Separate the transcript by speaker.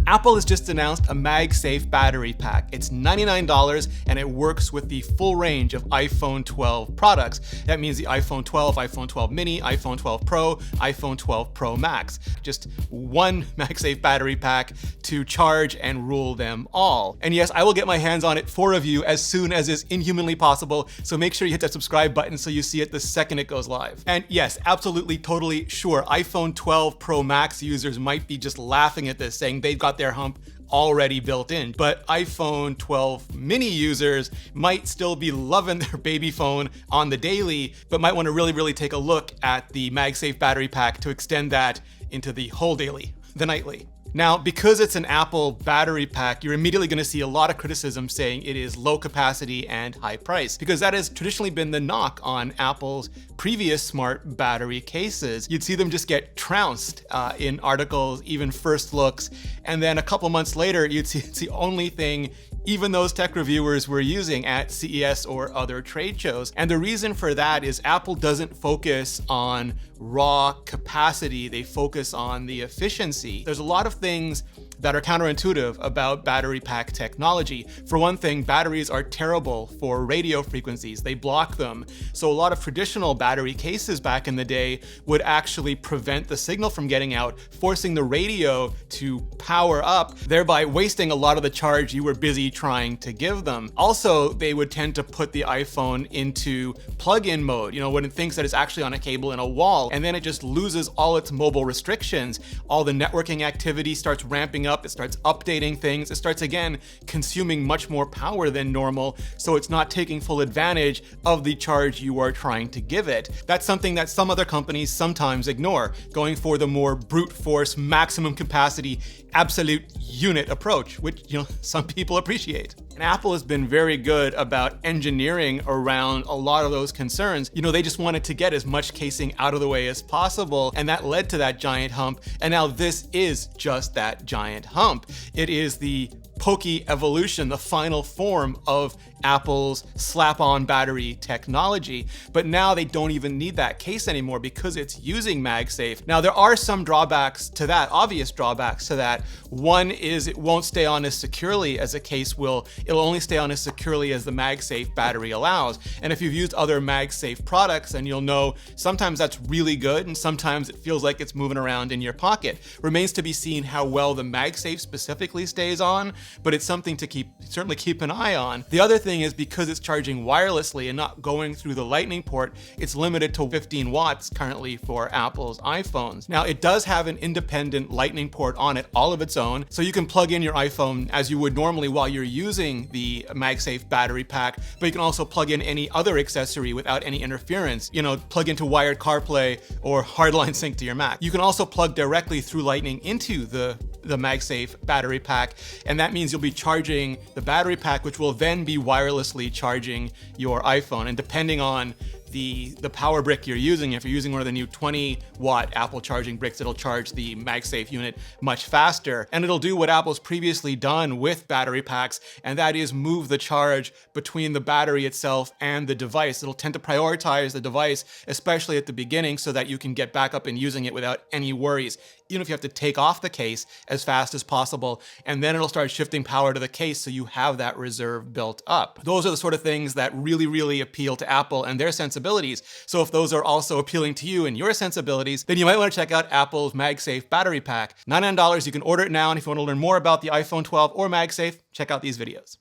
Speaker 1: Apple has just announced a MagSafe battery pack. It's $99 and it works with the full range of iPhone 12 products. That means the iPhone 12, iPhone 12 mini, iPhone 12 Pro, iPhone 12 Pro Max. Just one MagSafe battery pack to charge and rule them all. And yes, I will get my hands on it for review as soon as is inhumanly possible, so make sure you hit that subscribe button so you see it the second it goes live. And yes, absolutely, totally sure, iPhone 12 Pro Max users might be just laughing at this, saying they've got their hump already built in. But iPhone 12 mini users might still be loving their baby phone on the daily, but might want to really take a look at the MagSafe battery pack to extend that into the whole daily, the nightly. Now, because it's an Apple battery pack, you're immediately going to see a lot of criticism saying it is low capacity and high price, because that has traditionally been the knock on Apple's previous smart battery cases. You'd see them just get trounced in articles, even first looks, and then a couple months later, you'd see it's the only thing even those tech reviewers were using at CES or other trade shows. And the reason for that is Apple doesn't focus on raw capacity, they focus on the efficiency. There's a lot of things that are counterintuitive about battery pack technology. For one thing, batteries are terrible for radio frequencies. They block them. So a lot of traditional battery cases back in the day would actually prevent the signal from getting out, forcing the radio to power up, thereby wasting a lot of the charge you were busy trying to give them. Also, they would tend to put the iPhone into plug-in mode, when it thinks that it's actually on a cable in a wall, and then it just loses all its mobile restrictions. All the networking activity starts ramping up, it starts updating things, it starts again consuming much more power than normal, so it's not taking full advantage of the charge you are trying to give it. That's something that some other companies sometimes ignore, going for the more brute force, maximum capacity, absolute unit approach, which some people appreciate. And Apple has been very good about engineering around a lot of those concerns. They just wanted to get as much casing out of the way as possible, and that led to that giant hump. And now this is just that giant hump. It is the pokey evolution, the final form of Apple's slap-on battery technology. But now they don't even need that case anymore because it's using MagSafe. Now, there are some drawbacks to that, obvious drawbacks to that. One is it won't stay on as securely as a case will. It'll only stay on as securely as the MagSafe battery allows. And if you've used other MagSafe products, then you'll know sometimes that's really good and sometimes it feels like it's moving around in your pocket. Remains to be seen how well the MagSafe specifically stays on, but it's something to certainly keep an eye on. The other thing is, because it's charging wirelessly and not going through the Lightning port, it's limited to 15 watts currently for Apple's iPhones. Now, it does have an independent Lightning port on it, all of its own, so you can plug in your iPhone as you would normally while you're using the MagSafe battery pack, but you can also plug in any other accessory without any interference, plug into wired CarPlay or hardline sync to your Mac. You can also plug directly through Lightning into the MagSafe battery pack, and that means you'll be charging the battery pack, which will then be wirelessly charging your iPhone. And depending on the power brick you're using, if you're using one of the new 20-watt Apple charging bricks, it'll charge the MagSafe unit much faster. And it'll do what Apple's previously done with battery packs, and that is move the charge between the battery itself and the device. It'll tend to prioritize the device, especially at the beginning, so that you can get back up and using it without any worries, even if you have to take off the case as fast as possible. And then it'll start shifting power to the case so you have that reserve built up. Those are the sort of things that really appeal to Apple and their sensibilities. So if those are also appealing to you and your sensibilities, then you might want to check out Apple's MagSafe battery pack. $99, you can order it now, and if you want to learn more about the iPhone 12 or MagSafe, check out these videos.